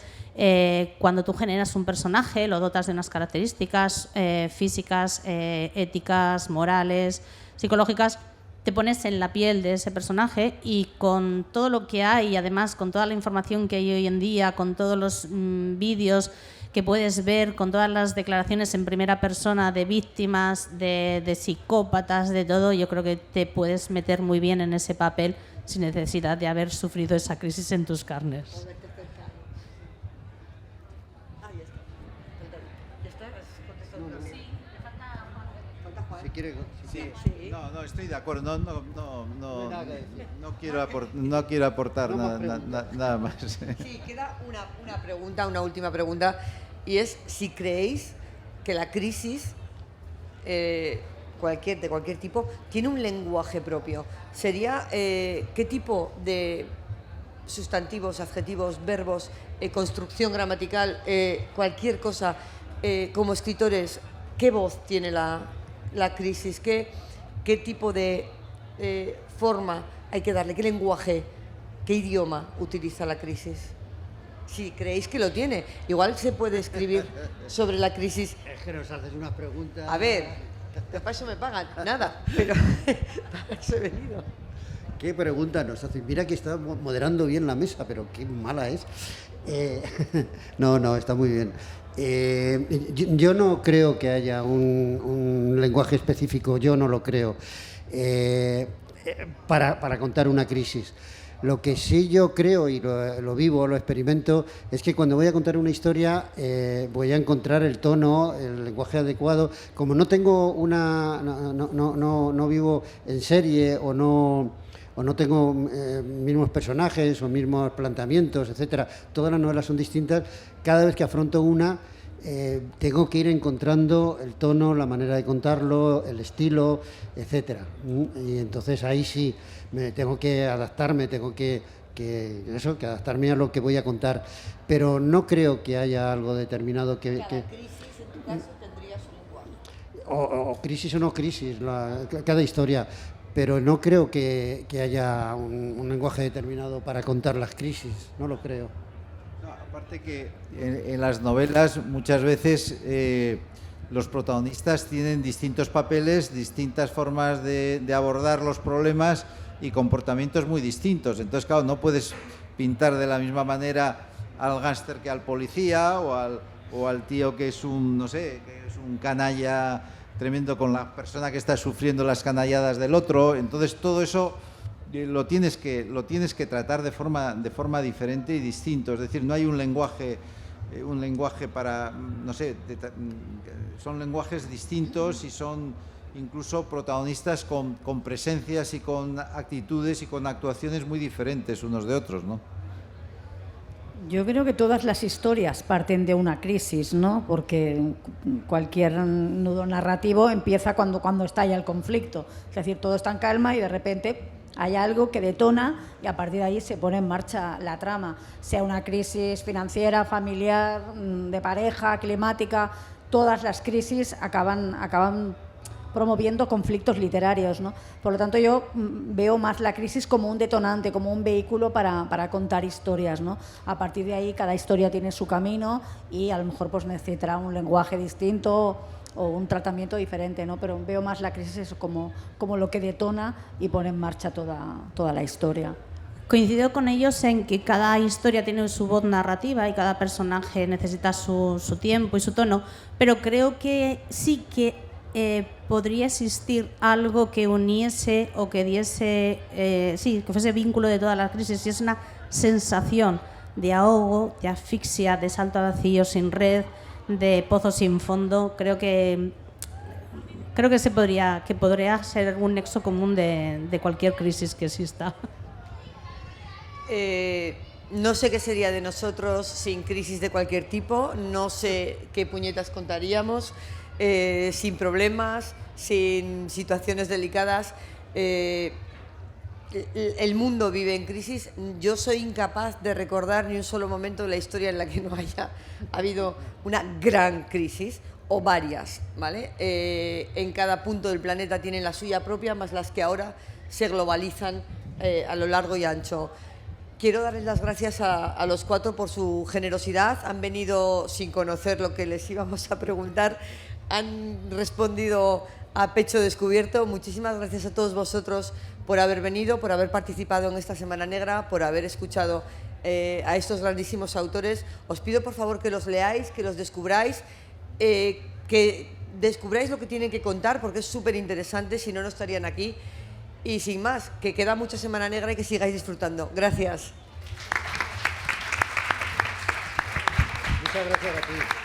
cuando tú generas un personaje, lo dotas de unas características físicas, éticas, morales, psicológicas, te pones en la piel de ese personaje, y con todo lo que hay, y además con toda la información que hay hoy en día, con todos los vídeos que puedes ver, con todas las declaraciones en primera persona de víctimas, de psicópatas, de todo, yo creo que te puedes meter muy bien en ese papel sin necesidad de haber sufrido esa crisis en tus carnes. Si quiere, Sí. No, estoy de acuerdo. No quiero aportar nada más. Sí, queda una pregunta, una última pregunta, y es si creéis que la crisis de cualquier tipo tiene un lenguaje propio. Sería qué tipo de sustantivos, adjetivos, verbos, construcción gramatical, cualquier cosa, como escritores, ¿qué voz tiene la crisis? ¿Qué tipo de forma hay que darle? ¿Qué lenguaje, qué idioma utiliza la crisis? Si creéis que lo tiene, igual se puede escribir sobre la crisis. Es que nos haces una pregunta. A ver, para eso me pagan, nada, pero para eso he venido. ¿Qué pregunta nos haces? Mira que está moderando bien la mesa, pero qué mala es. No, está muy bien. Yo no creo que haya un lenguaje específico, yo no lo creo, para contar una crisis. Lo que sí yo creo, y lo vivo, lo experimento, es que cuando voy a contar una historia voy a encontrar el tono, el lenguaje adecuado. Como no tengo no vivo en serie o no tengo mismos personajes o mismos planteamientos, etcétera, todas las novelas son distintas, cada vez que afronto una tengo que ir encontrando el tono, la manera de contarlo, el estilo, etcétera. Y entonces ahí sí me tengo que adaptarme, tengo que adaptarme a lo que voy a contar, pero no creo que haya algo determinado que Cada crisis, en tu caso, tendría su lenguaje. o crisis o no crisis, cada historia. Pero no creo que haya un lenguaje determinado para contar las crisis, no lo creo. No, aparte que en las novelas muchas veces los protagonistas tienen distintos papeles, distintas formas de abordar los problemas y comportamientos muy distintos. Entonces, claro, no puedes pintar de la misma manera al gángster que al policía o al tío que es un canalla tremendo con la persona que está sufriendo las canalladas del otro. Entonces todo eso lo tienes que tratar de forma diferente y distinto. Es decir, no hay un lenguaje para, no sé, son lenguajes distintos y son incluso protagonistas con presencias y con actitudes y con actuaciones muy diferentes unos de otros, ¿no? Yo creo que todas las historias parten de una crisis, ¿no? Porque cualquier nudo narrativo empieza cuando estalla el conflicto. Es decir, todo está en calma y de repente hay algo que detona y a partir de ahí se pone en marcha la trama. Sea una crisis financiera, familiar, de pareja, climática, todas las crisis acaban promoviendo conflictos literarios, ¿no? Por lo tanto, yo veo más la crisis como un detonante, como un vehículo para contar historias, ¿no? A partir de ahí, cada historia tiene su camino y a lo mejor pues necesitará un lenguaje distinto o un tratamiento diferente, ¿no? Pero veo más la crisis como lo que detona y pone en marcha toda la historia. Coincido con ellos en que cada historia tiene su voz narrativa y cada personaje necesita su tiempo y su tono, pero creo que sí que podría existir algo que uniese o que diese, que fuese vínculo de todas las crisis, y es una sensación de ahogo, de asfixia, de salto a vacío sin red, de pozo sin fondo. Creo que podría ser un nexo común de cualquier crisis que exista. No sé qué sería de nosotros sin crisis de cualquier tipo, no sé qué puñetas contaríamos. Sin problemas, sin situaciones delicadas. El mundo vive en crisis. Yo soy incapaz de recordar ni un solo momento de la historia en la que no haya habido una gran crisis o varias, ¿vale? En cada punto del planeta tienen la suya propia, más las que ahora se globalizan a lo largo y ancho. Quiero darles las gracias a los cuatro por su generosidad. Han venido sin conocer lo que les íbamos a preguntar. Han respondido a pecho descubierto. Muchísimas gracias a todos vosotros por haber venido, por haber participado en esta Semana Negra, por haber escuchado a estos grandísimos autores. Os pido por favor que los leáis, que los descubráis, que descubráis lo que tienen que contar, porque es súper interesante, si no, no estarían aquí. Y sin más, que queda mucha Semana Negra y que sigáis disfrutando. Gracias. Muchas gracias a ti.